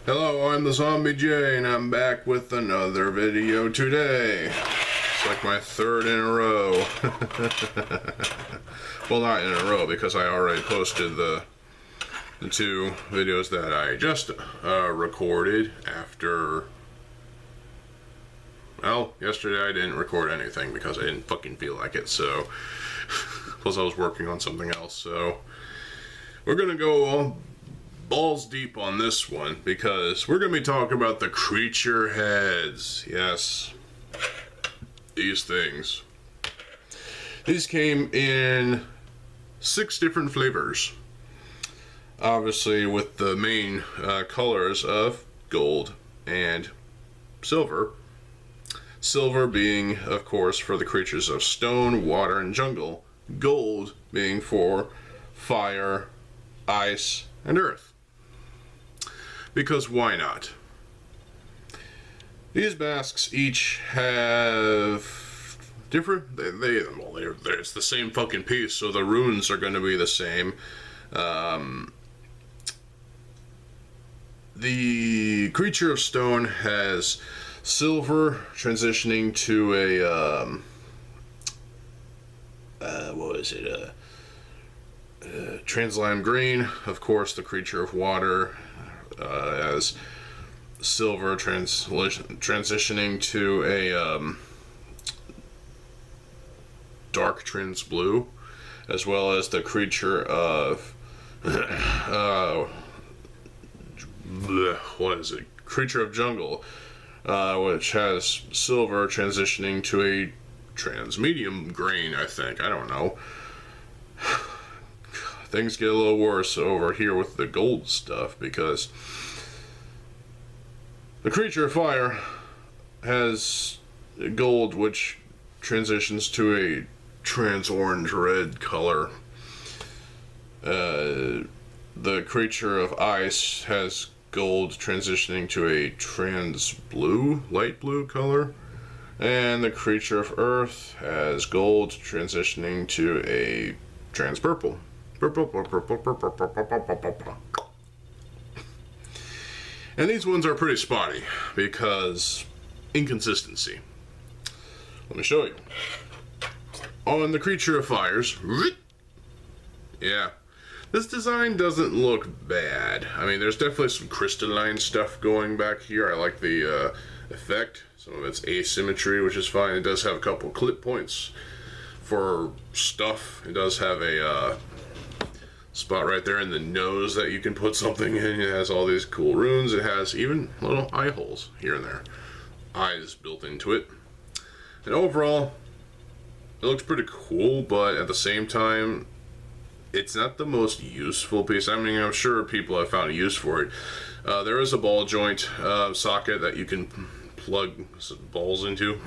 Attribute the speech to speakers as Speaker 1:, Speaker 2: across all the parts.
Speaker 1: Hello, I'm TheZOMBIEJ, and I'm back with another video today. It's like my third in a row. Well, not in a row, because I already posted the two videos that I just recorded after... Well, yesterday I didn't record anything because I didn't fucking feel like it, so... Plus I was working on something else, so... We're gonna go balls deep on this one because we're going to be talking about the creature heads. Yes, these things. These came in 6 different flavors, obviously with the main colors of gold and silver. Silver being, of course, for the creatures of stone, water, and jungle. Gold being for fire, ice, and earth. Because why not? These masks each have different. It's the same fucking piece, so the runes are going to be the same. The creature of stone has silver transitioning to a translime green. Of course, the creature of water as silver transitioning to a dark trans blue, as well as the creature of creature of jungle, which has silver transitioning to a trans medium green. I don't know. Things get a little worse over here with the gold stuff because the creature of fire has gold, which transitions to a trans orange red color. The creature of ice has gold transitioning to a trans blue, light blue color. And the creature of earth has gold transitioning to a trans purple. And these ones are pretty spotty because inconsistency. Let me show you. On the creature of fires, yeah, this design doesn't look bad. I mean, there's definitely some crystalline stuff going back here. I like the effect. Some of its asymmetry, which is fine. It does have a couple clip points for stuff. It does have a spot right there in the nose that you can put something in. It has all these cool runes. It has even little eye holes here and there. Eyes built into it. And overall, it looks pretty cool, but at the same time, it's not the most useful piece. I mean, I'm sure people have found a use for it. There is a ball joint socket that you can plug some balls into.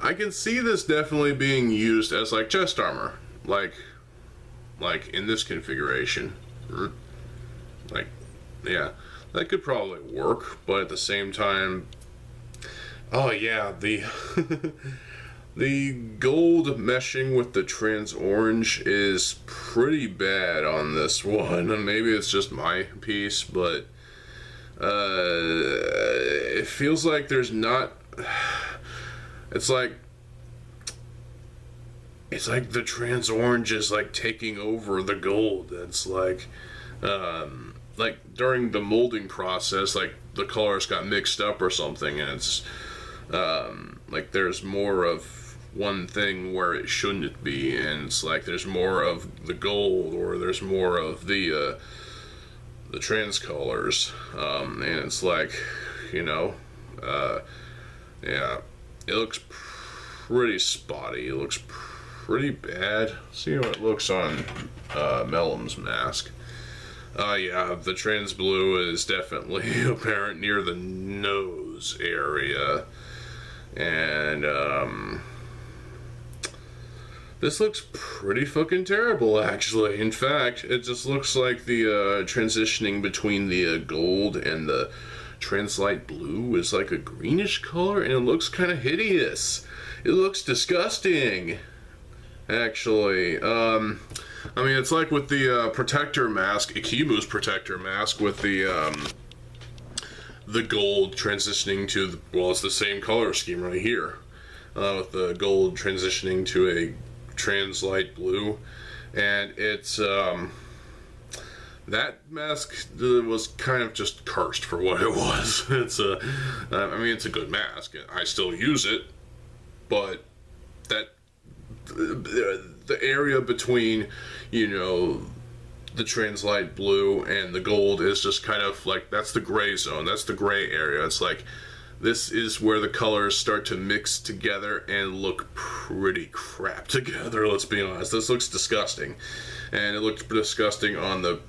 Speaker 1: I can see this definitely being used as like chest armor, like in this configuration. Like, yeah, that could probably work, but at the same time, oh yeah, the the gold meshing with the trans orange is pretty bad on this one. And maybe it's just my piece, but it feels like there's not. It's like the trans orange is like taking over the gold. It's like during the molding process, like the colors got mixed up or something, and it's like there's more of one thing where it shouldn't be, and it's like there's more of the gold or there's more of the trans colors, and it's like, you know, yeah. It looks pretty spotty. It looks pretty bad. See how it looks on Mellum's mask. Yeah, the trans blue is definitely apparent near the nose area. And this looks pretty fucking terrible, actually. In fact, it just looks like the transitioning between the gold and the translight blue is like a greenish color, and it looks kind of hideous. It looks disgusting, actually. I mean, it's like with the protector mask, Ikimu's protector mask, with the gold transitioning to, well, it's the same color scheme right here. With the gold transitioning to a trans-light blue. And it's, that mask was kind of just cursed for what it was. It's I mean, it's a good mask. I still use it, but that, the area between, you know, the trans-light blue and the gold is just kind of like, that's the gray zone, that's the gray area. It's like, this is where the colors start to mix together and look pretty crap together, let's be honest. This looks disgusting. And it looks disgusting on the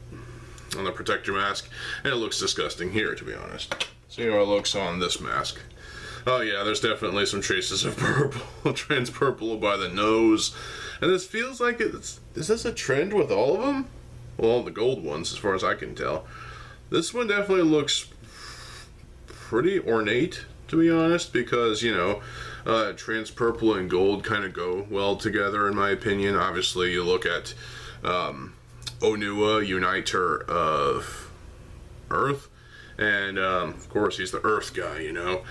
Speaker 1: protector mask, and it looks disgusting here, to be honest. See how it looks on this mask. Oh yeah, there's definitely some traces of purple, trans purple by the nose. And this feels like is this a trend with all of them? Well, the gold ones, as far as I can tell. This one definitely looks pretty ornate, to be honest, because, you know, trans purple and gold kind of go well together, in my opinion. Obviously, you look at Onua, Uniter of Earth, and of course, he's the Earth guy, you know.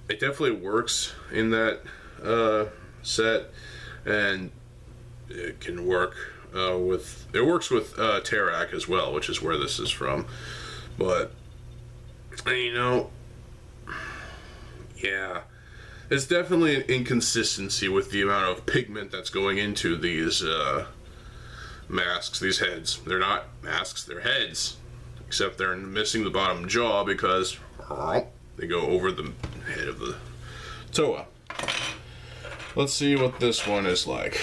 Speaker 1: It definitely works in that set, and it can work it works with Tarak as well, which is where this is from. But, you know, yeah, it's definitely an inconsistency with the amount of pigment that's going into these masks, these heads. They're not masks, they're heads, except they're missing the bottom jaw because they go over the head of the Toa. Let's see what this one is like.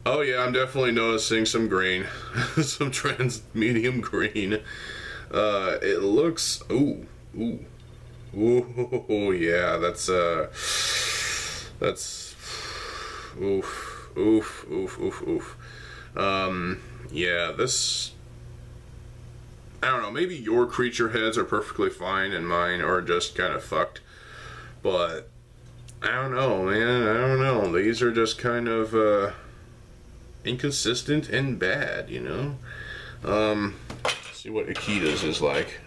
Speaker 1: Oh yeah, I'm definitely noticing some green. Some trans medium green. It looks, ooh, yeah, that's, oof. Yeah, this, I don't know, maybe your creature heads are perfectly fine and mine are just kind of fucked. But, I don't know, man, I don't know. These are just kind of, inconsistent and bad, you know? See what Akita's is like.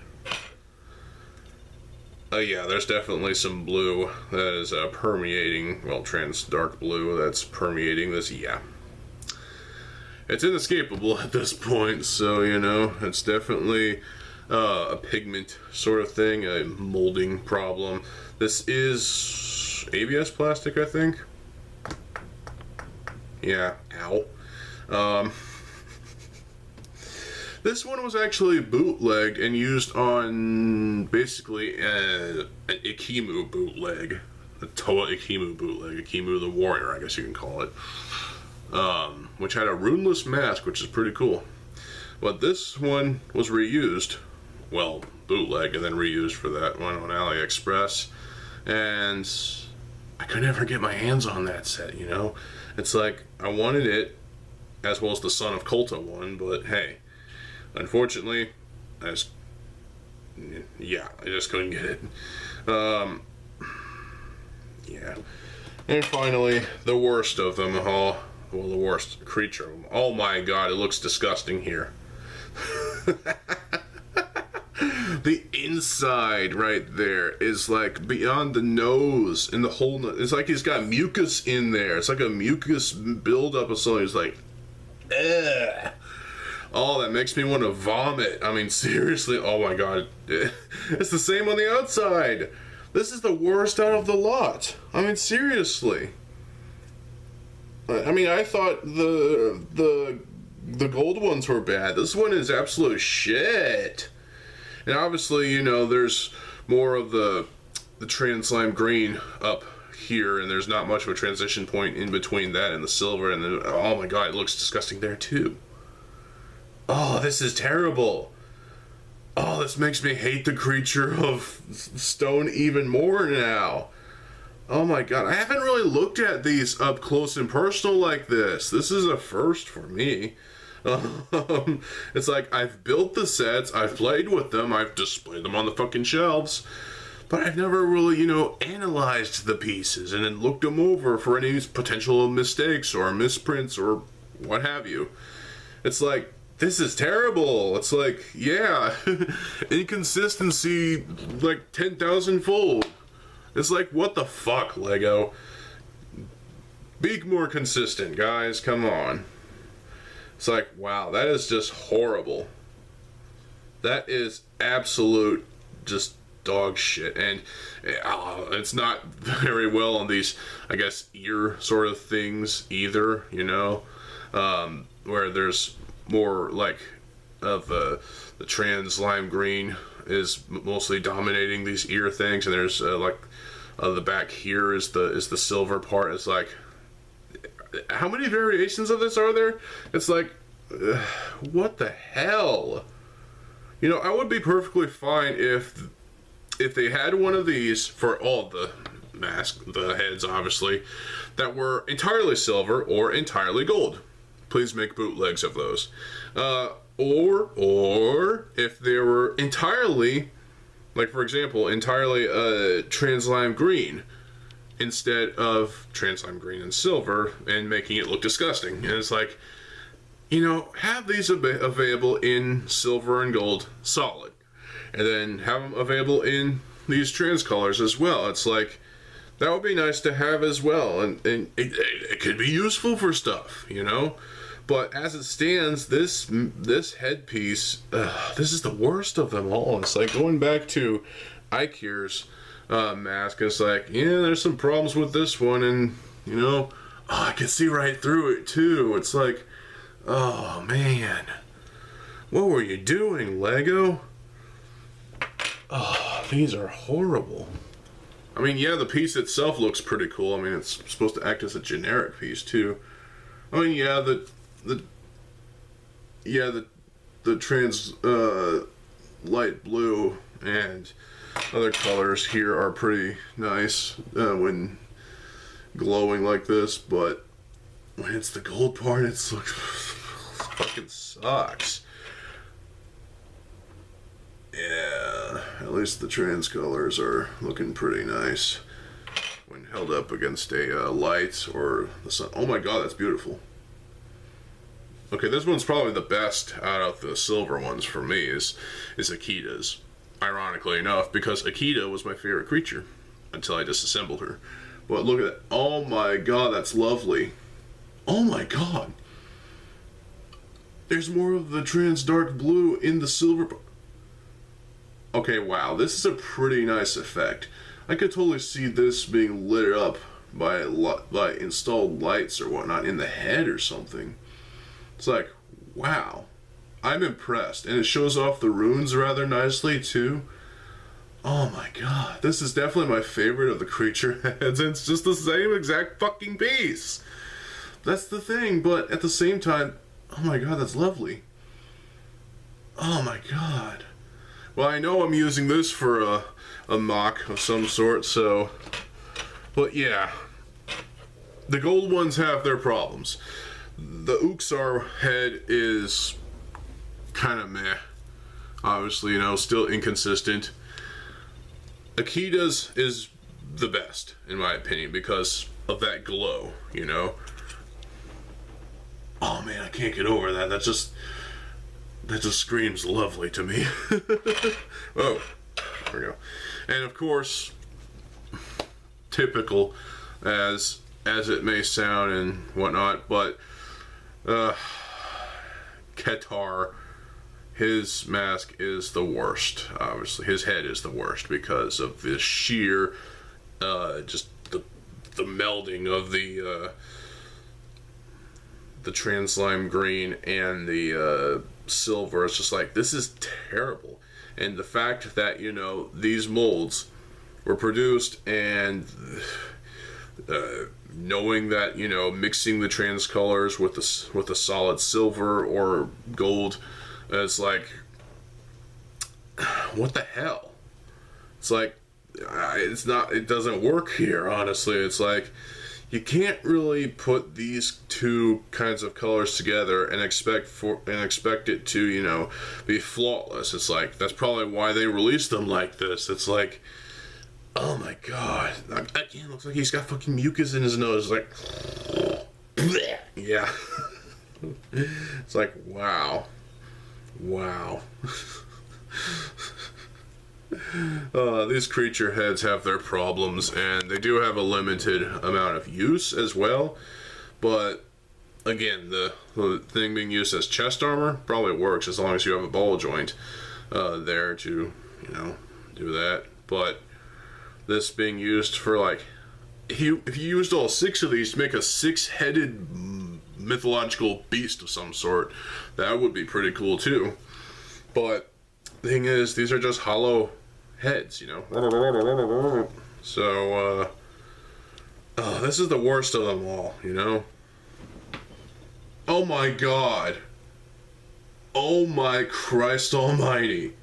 Speaker 1: Oh yeah, there's definitely some blue that is permeating, well, trans dark blue that's permeating this, yeah. It's inescapable at this point, so, you know, it's definitely a pigment sort of thing, a molding problem. This is ABS plastic, I think. Yeah, ow. This one was actually bootlegged and used on basically an Ikimu bootleg, a Toa Ikimu bootleg, Ikimu the Warrior, I guess you can call it, which had a runeless mask, which is pretty cool. But this one was reused, well, bootleg and then reused for that one on AliExpress, and I could never get my hands on that set, you know? It's like, I wanted it, as well as the Son of Kolta one, but hey, unfortunately, I just couldn't get it. Yeah. And finally, the worst of them all, well, the worst creature of them. Oh my god, it looks disgusting here. The inside right there is like beyond the nose and the whole, it's like he's got mucus in there. It's like a mucus buildup of something. It's like, ugh. Oh, that makes me want to vomit. I mean, seriously, oh my god. It's the same on the outside. This is the worst out of the lot. I mean, seriously. I mean, I thought the gold ones were bad. This one is absolute shit. And obviously, you know, there's more of the trans lime green up here, and there's not much of a transition point in between that and the silver, and then, oh my god, it looks disgusting there too. Oh, this is terrible. Oh, this makes me hate the creature of stone even more now. Oh my god, I haven't really looked at these up close and personal like this. This is a first for me. It's like, I've built the sets, I've played with them, I've displayed them on the fucking shelves, but I've never really, you know, analyzed the pieces and then looked them over for any potential mistakes or misprints or what have you. It's like, this is terrible. It's like, yeah, inconsistency like 10,000 fold. It's like, what the fuck, Lego? Be more consistent, guys. Come on. It's like, wow, that is just horrible. That is absolute just dog shit. And it's not very well on these, I guess, ear sort of things either, you know, where there's more like of the trans lime green is mostly dominating these ear things, and there's like the back here is the silver part. It's like, how many variations of this are there? It's like, what the hell? You know, I would be perfectly fine if they had one of these for all the the heads, obviously, that were entirely silver or entirely gold. Please make bootlegs of those. Or if they were entirely, like for example, entirely trans lime green instead of trans lime green and silver, and making it look disgusting. And it's like, you know, have these available in silver and gold solid, and then have them available in these trans colors as well. It's like, that would be nice to have as well, and it could be useful for stuff, you know. But as it stands, this headpiece, this is the worst of them all. It's like going back to Ikir's mask. It's like, yeah, there's some problems with this one, and you know, I can see right through it too. It's like, oh man, what were you doing, Lego? Oh, these are horrible. I mean, yeah, the piece itself looks pretty cool. I mean, it's supposed to act as a generic piece too. I mean, yeah, the trans light blue and other colors here are pretty nice when glowing like this, but when it's the gold part, it's like fucking sucks. Yeah, at least the trans colors are looking pretty nice when held up against a light or the sun. Oh my god, that's beautiful. Okay, this one's probably the best out of the silver ones for me is Akita's. Ironically enough, because Akita was my favorite creature until I disassembled her. But look at that. Oh my god, that's lovely. Oh my god. There's more of the trans dark blue in the silver. Okay, wow, this is a pretty nice effect. I could totally see this being lit up by installed lights or whatnot in the head or something. It's like, wow, I'm impressed. And it shows off the runes rather nicely too. Oh my god, this is definitely my favorite of the creature heads, and it's just the same exact fucking piece. That's the thing, but at the same time, oh my god, that's lovely. Oh my god. Well, I know I'm using this for a mock of some sort, so... But yeah, the gold ones have their problems. The Uxar head is kind of meh. Obviously, you know, still inconsistent. Akita's is the best, in my opinion, because of that glow, you know? Oh man, I can't get over that. That just screams lovely to me. Oh, there we go. And of course, typical as it may sound and whatnot, but Ketar, his mask is the worst. Obviously, his head is the worst because of this sheer, just the melding of the trans lime green and the silver. It's just like, this is terrible. And the fact that, you know, these molds were produced and knowing that, you know, mixing the trans colors with a solid silver or gold, it's like, what the hell? It's like, it doesn't work here, honestly. It's like, you can't really put these two kinds of colors together and expect it to, you know, be flawless. It's like, that's probably why they released them like this. It's like, Oh my god. Again, looks like he's got fucking mucus in his nose. Like, yeah. It's like, wow. Wow. These creature heads have their problems, and they do have a limited amount of use as well. But again, the thing being used as chest armor probably works as long as you have a ball joint there to, you know, do that. But this being used for, like, if you used all 6 of these to make a 6-headed mythological beast of some sort, that would be pretty cool too. But the thing is, these are just hollow heads, you know. So this is the worst of them all, you know. Oh my god. Oh my Christ almighty.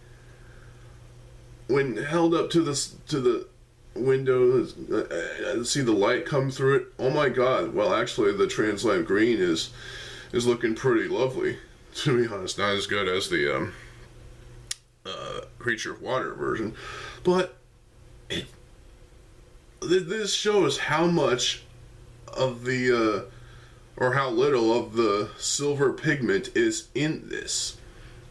Speaker 1: When held up to the window, see the light come through it. Oh my god. Well, actually the Translime Green is looking pretty lovely, to be honest. Not as good as the Creature of Water version, but this shows how much of the or how little of the silver pigment is in this.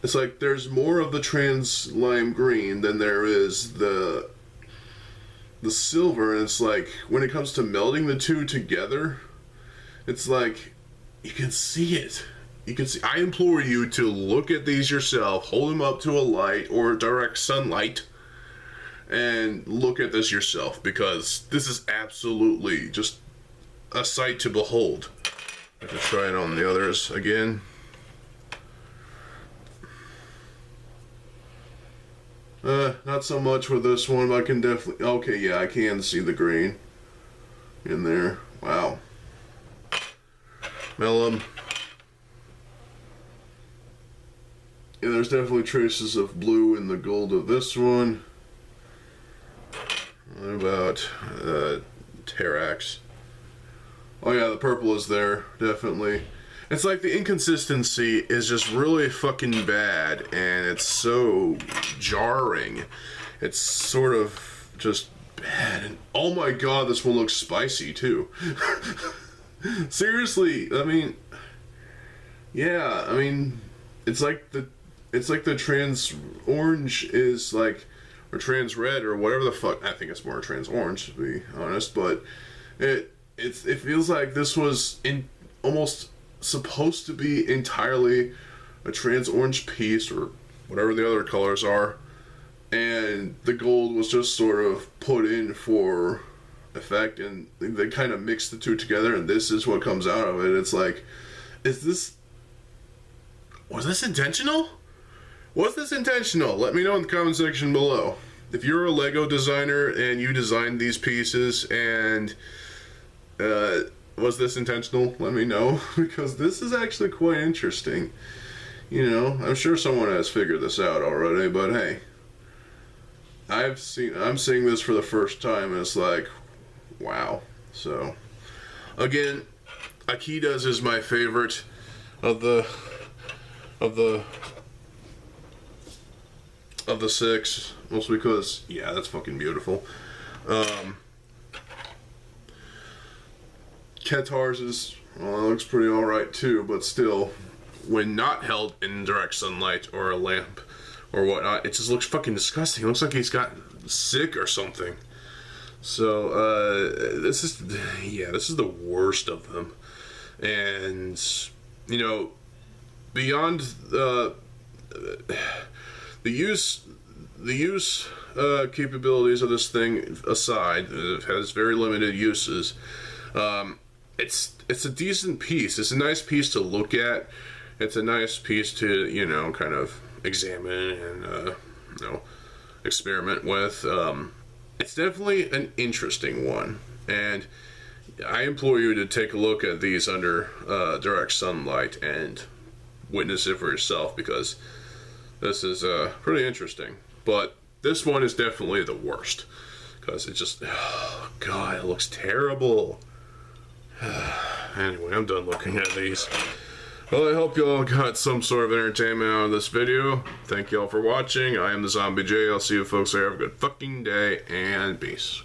Speaker 1: It's like there's more of the Translime Green than there is the silver, and it's like when it comes to melding the two together, it's like you can see it. You can see. I implore you to look at these yourself, hold them up to a light or direct sunlight, and look at this yourself, because this is absolutely just a sight to behold. I can try it on the others again. Not so much with this one, but I can definitely... Okay, yeah, I can see the green in there. Wow. Mellum. Yeah, there's definitely traces of blue in the gold of this one. What about Terrax? Oh yeah, the purple is there, definitely. It's like the inconsistency is just really fucking bad, and it's so jarring. It's sort of just bad, and oh my god, this one looks spicy too. Seriously, I mean, yeah, I mean, it's like the trans orange is like, or trans red, or whatever the fuck. I think it's more trans orange, to be honest, but it feels like this was almost supposed to be entirely a trans orange piece, or whatever the other colors are, and the gold was just sort of put in for effect, and they kind of mixed the two together, and this is what comes out of it. It's like, was this intentional? Was this intentional? Let me know in the comment section below. If you're a Lego designer and you designed these pieces, and was this intentional? Let me know, because this is actually quite interesting. You know, I'm sure someone has figured this out already, but hey, I'm seeing this for the first time, and it's like, wow. So, again, Akitas is my favorite of the 6, mostly because, yeah, that's fucking beautiful. Ketar's is, well, it looks pretty alright too, but still, when not held in direct sunlight or a lamp or whatnot, it just looks fucking disgusting. It looks like he's got sick or something. So, this is the worst of them. And, you know, beyond the use capabilities of this thing aside, it has very limited uses. It's a decent piece. It's a nice piece to look at. It's a nice piece to, you know, kind of examine and you know, experiment with. It's definitely an interesting one, and I implore you to take a look at these under direct sunlight and witness it for yourself, because this is pretty interesting. But this one is definitely the worst, because it just, oh god, it looks terrible. Anyway, I'm done looking at these. Well, I hope you all got some sort of entertainment out of this video. Thank you all for watching. I am TheZOMBIEJ. I'll see you folks there. Have a good fucking day, and peace.